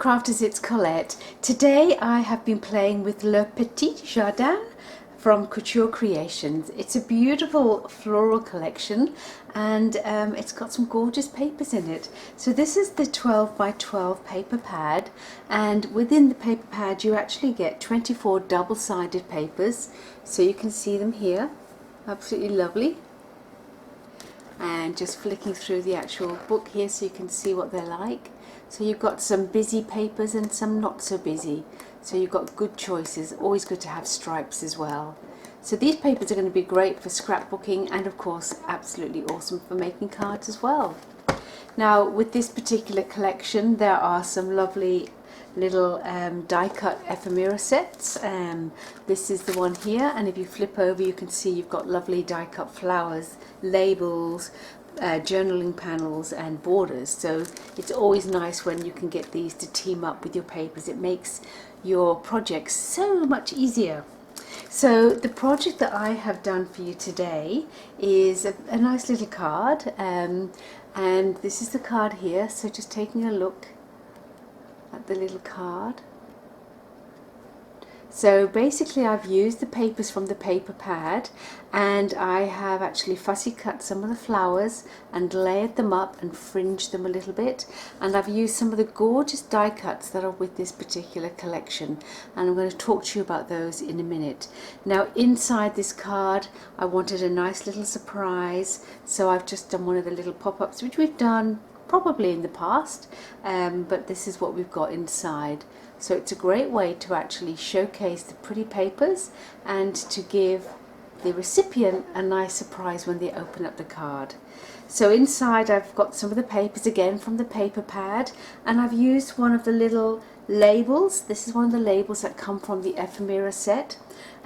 crafters, it's Colette. Today I have been playing with Le Petit Jardin from Couture Creations. It's a beautiful floral collection and it's got some gorgeous papers in it. So this is the 12 by 12 paper pad, and within the paper pad you actually get 24 double-sided papers, so you can see them here. Absolutely lovely. And just flicking through the actual book here so you can see what they're like. So you've got some busy papers and some not so busy, so you've got good choices. Always good to have stripes as well. So these papers are going to be great for scrapbooking and of course absolutely awesome for making cards as well. Now with this particular collection there are some lovely little die-cut ephemera sets. This is the one here, and if you flip over you can see you've got lovely die-cut flowers, labels, journaling panels and borders. So it's always nice when you can get these to team up with your papers. It makes your projects so much easier. So the project that I have done for you today is a nice little card, and this is the card here. So just taking a look at the little card. So basically I've used the papers from the paper pad, and I have actually fussy cut some of the flowers and layered them up and fringed them a little bit, and I've used some of the gorgeous die cuts that are with this particular collection, and I'm going to talk to you about those in a minute. Now inside this card I wanted a nice little surprise, so I've just done one of the little pop-ups which we've done probably in the past, but this is what we've got inside. So it's a great way to actually showcase the pretty papers and to give the recipient a nice surprise when they open up the card. So inside I've got some of the papers again from the paper pad, and I've used one of the little labels. This is one of the labels that come from the Ephemera set,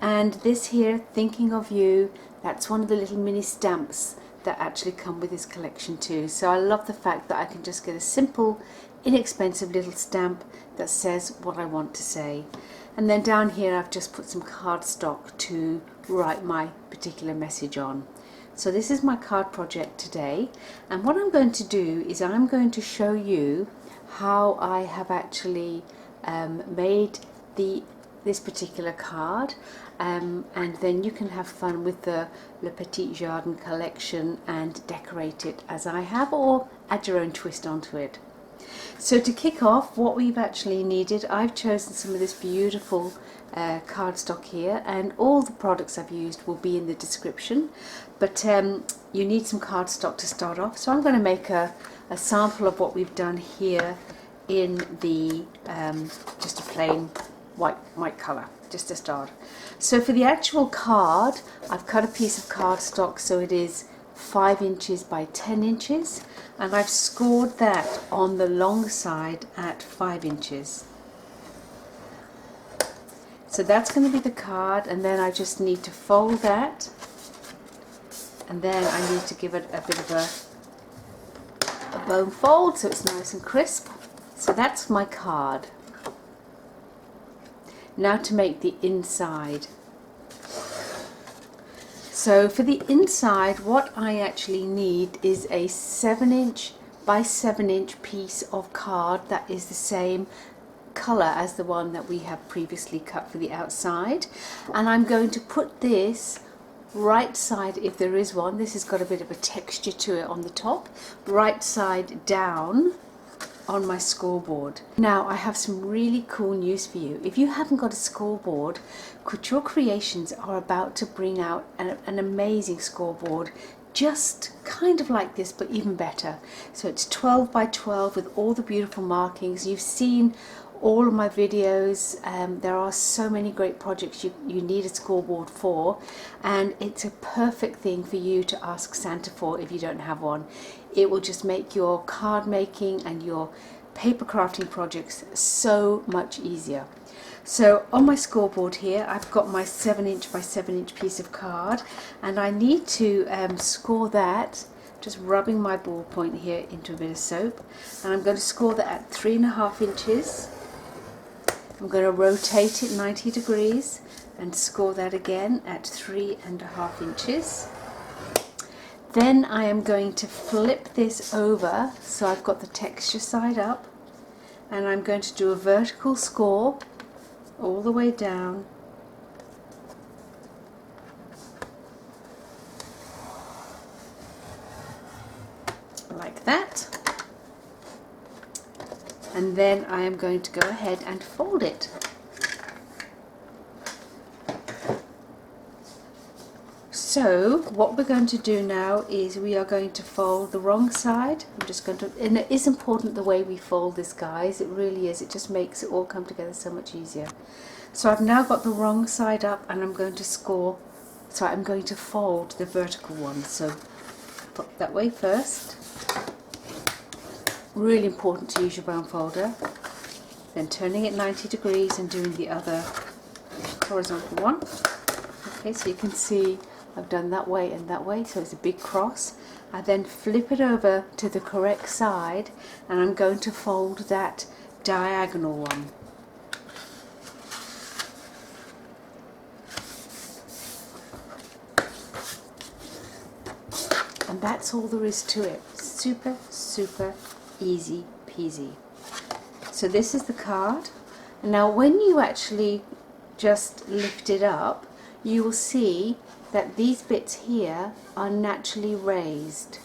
and this here, Thinking of You, that's one of the little mini stamps that actually come with this collection too. So I love the fact that I can just get a simple, inexpensive little stamp that says what I want to say. And then down here I've just put some cardstock to write my particular message on. So this is my card project today, and what I'm going to do is I'm going to show you how I have actually made this particular card, and then you can have fun with the Le Petit Jardin collection and decorate it as I have, or add your own twist onto it. So to kick off, what we've actually needed, I've chosen some of this beautiful cardstock here, and all the products I've used will be in the description, but you need some cardstock to start off. So I'm going to make a sample of what we've done here in the just a plain white colour, just to start. So for the actual card, I've cut a piece of cardstock so it is 5 inches by 10 inches, and I've scored that on the long side at 5 inches. So that's going to be the card, and then I just need to fold that, and then I need to give it a bit of a bone fold so it's nice and crisp. So that's my card. Now to make the inside. So for the inside, what I actually need is a 7-inch by 7-inch piece of card that is the same colour as the one that we have previously cut for the outside, and I'm going to put this right side, if there is one, this has got a bit of a texture to it on the top, right side down on my scoreboard. Now I have some really cool news for you. If you haven't got a scoreboard, Couture Creations are about to bring out an amazing scoreboard, just kind of like this but even better. So it's 12 by 12 with all the beautiful markings. You've seen all of my videos. There are so many great projects you need a scoreboard for, and it's a perfect thing for you to ask Santa for if you don't have one. It will just make your card making and your paper crafting projects so much easier. So on my scoreboard here I've got my 7-inch by 7-inch piece of card, and I need to score that, just rubbing my ballpoint here into a bit of soap, and I'm going to score that at 3.5 inches. I'm going to rotate it 90 degrees and score that again at 3.5 inches. Then I am going to flip this over so I've got the texture side up, and I'm going to do a vertical score all the way down. Like that. And then I am going to go ahead and fold it. So what we're going to do now is we are going to fold the wrong side. I'm just going to, and it is important the way we fold this, guys, it really is, it just makes it all come together so much easier. So I've now got the wrong side up, and I'm going to I'm going to fold the vertical one. So put that way first. Really important to use your bone folder. Then turning it 90 degrees and doing the other horizontal one. Okay, so you can see I've done that way and that way, so it's a big cross. I then flip it over to the correct side, and I'm going to fold that diagonal one. And that's all there is to it. Super, super easy peasy. So this is the card. And now when you actually just lift it up, you will see that these bits here are naturally raised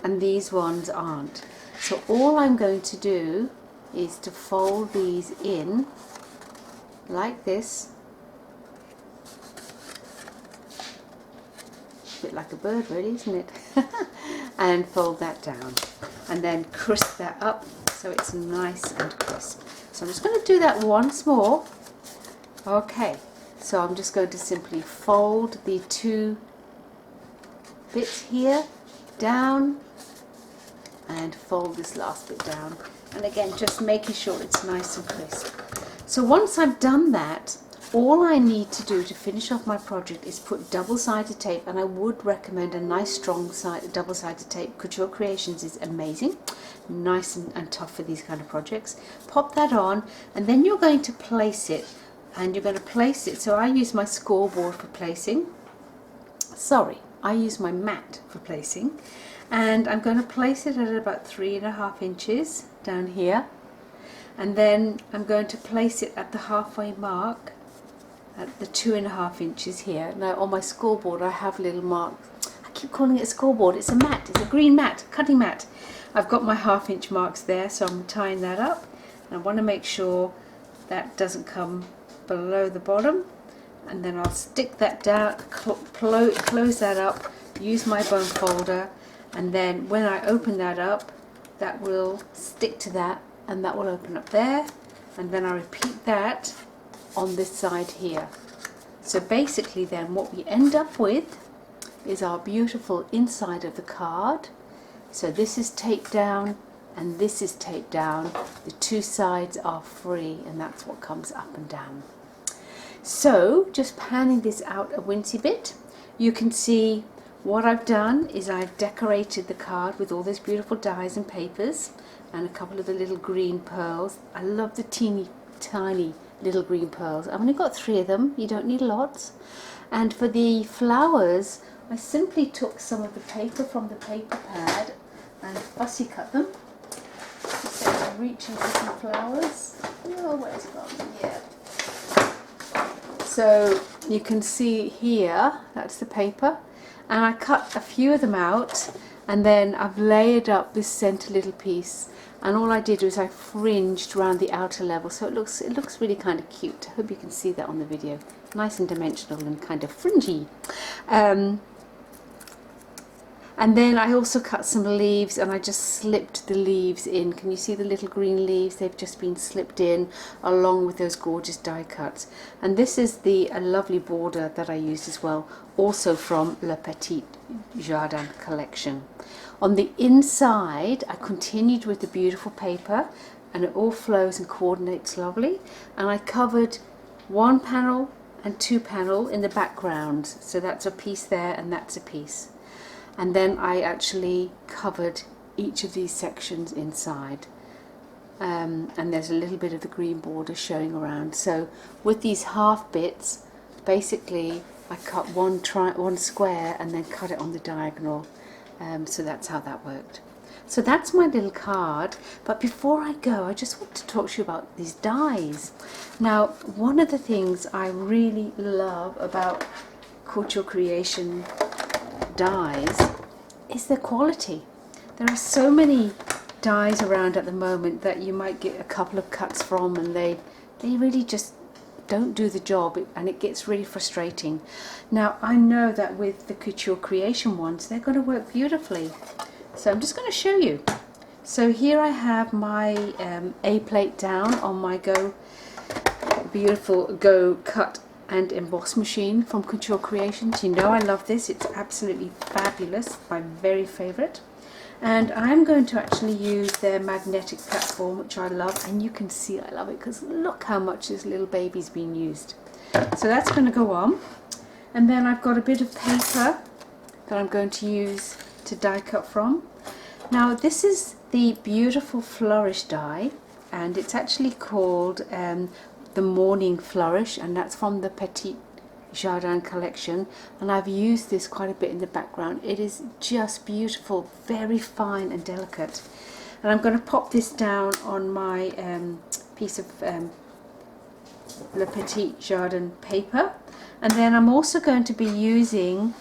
and these ones aren't. So all I'm going to do is to fold these in like this, a bit like a bird really, isn't it? And fold that down and then crisp that up so it's nice and crisp. So I'm just going to do that once more. Okay, so I'm just going to simply fold the two bits here down and fold this last bit down, and again just making sure it's nice and crisp. So once I've done that, all I need to do to finish off my project is put double-sided tape, and I would recommend a nice strong double-sided tape. Couture Creations is amazing, nice and tough for these kind of projects. Pop that on, and then you're going to place it, and you're going to place it, so I use my scoreboard for placing. Sorry, I use my mat for placing, and I'm going to place it at about 3.5 inches down here, and then I'm going to place it at the halfway mark at the 2.5 inches here. Now on my scoreboard I have little marks. I keep calling it a scoreboard, it's a mat, it's a green mat, cutting mat. I've got my 1/2 inch marks there, so I'm tying that up, and I want to make sure that doesn't come below the bottom, and then I'll stick that down, close that up, use my bone folder, and then when I open that up, that will stick to that, and that will open up there, and then I repeat that on this side here. So basically then what we end up with is our beautiful inside of the card. So this is taped down and this is taped down. The two sides are free, and that's what comes up and down. So just panning this out a wincy bit, you can see what I've done is I've decorated the card with all those beautiful dies and papers and a couple of the little green pearls. I love the teeny tiny little green pearls. I've only got 3 of them, you don't need lots. And for the flowers, I simply took some of the paper from the paper pad and fussy cut them. So I'm reaching for some flowers. Oh, where's it gone? Yeah. So you can see here, that's the paper, and I cut a few of them out, and then I've layered up this centre little piece, and all I did was I fringed around the outer level, so it looks really kind of cute. I hope you can see that on the video. Nice and dimensional and kind of fringy. And then I also cut some leaves, and I just slipped the leaves in. Can you see the little green leaves? They've just been slipped in along with those gorgeous die cuts. And this is a lovely border that I used as well, also from Le Petit Jardin collection. On the inside, I continued with the beautiful paper, and it all flows and coordinates lovely. And I covered 1 panel and 2 panel in the background. So that's a piece there and that's a piece. And then I actually covered each of these sections inside, and there's a little bit of the green border showing around. So with these half bits, basically I cut one square and then cut it on the diagonal, so that's how that worked. So that's my little card, but before I go, I just want to talk to you about these dies. Now, one of the things I really love about Couture Creation dies is their quality. There are so many dies around at the moment that you might get a couple of cuts from, and they really just don't do the job, and it gets really frustrating. Now, I know that with the Couture Creation ones, they're going to work beautifully. So I'm just going to show you. So here I have my A plate down on my beautiful Go Cut and Emboss machine from Couture Creations. You know I love this. It's absolutely fabulous. My very favorite. And I'm going to actually use their magnetic platform, which I love, and you can see I love it because look how much this little baby's been used. So that's going to go on, and then I've got a bit of paper that I'm going to use to die cut from. Now this is the beautiful flourish die, and it's actually called the Morning Flourish, and that's from the Petit Jardin collection, and I've used this quite a bit in the background. It is just beautiful, very fine and delicate. And I'm going to pop this down on my piece of Le Petit Jardin paper, and then I'm also going to be using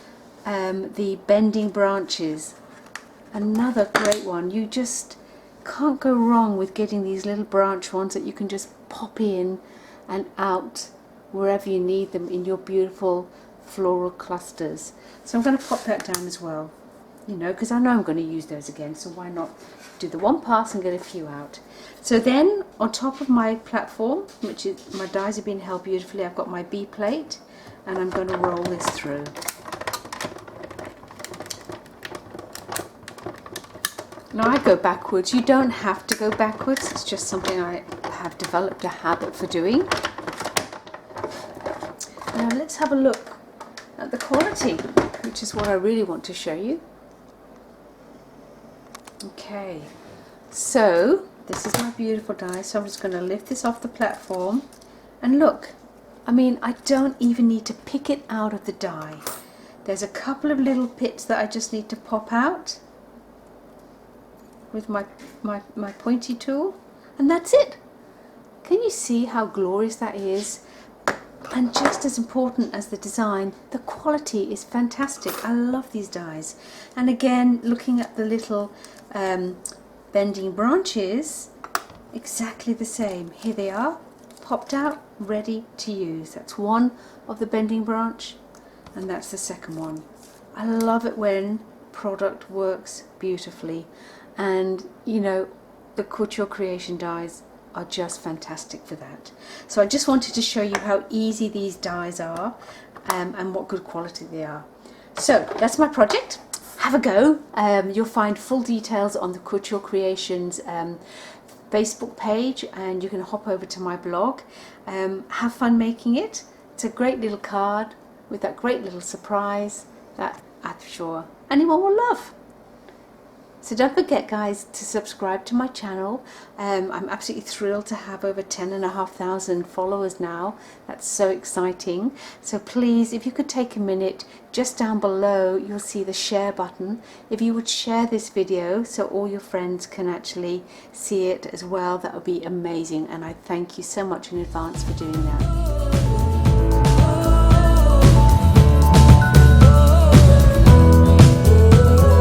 the Bending Branches, another great one. You just can't go wrong with getting these little branch ones that you can just pop in and out wherever you need them in your beautiful floral clusters. So I'm going to pop that down as well, you know, because I know I'm going to use those again, so why not do the one pass and get a few out. So then on top of my platform, which is my dies have been held beautifully, I've got my B plate, and I'm going to roll this through. Now I go backwards. You don't have to go backwards, it's just something I have developed a habit for doing. Now let's have a look at the quality, which is what I really want to show you. Okay, so this is my beautiful die, so I'm just going to lift this off the platform, and look, I mean, I don't even need to pick it out of the die. There's a couple of little pits that I just need to pop out with my pointy tool, and that's it. Can you see how glorious that is? And just as important as the design, the quality is fantastic. I love these dies. And again, looking at the little bending branches, exactly the same. Here they are, popped out, ready to use. That's one of the bending branch, and that's the second one. I love it when product works beautifully, and you know, the Couture Creation dies are just fantastic for that. So I just wanted to show you how easy these dies are, and what good quality they are. So that's my project. Have a go. You'll find full details on the Couture Creations Facebook page, and you can hop over to my blog. Have fun making it. It's a great little card with that great little surprise that I'm sure anyone will love. So don't forget, guys, to subscribe to my channel. I'm absolutely thrilled to have over 10,500 followers now. That's so exciting. So please, if you could take a minute, just down below you'll see the share button. If you would share this video so all your friends can actually see it as well, that would be amazing, and I thank you so much in advance for doing that.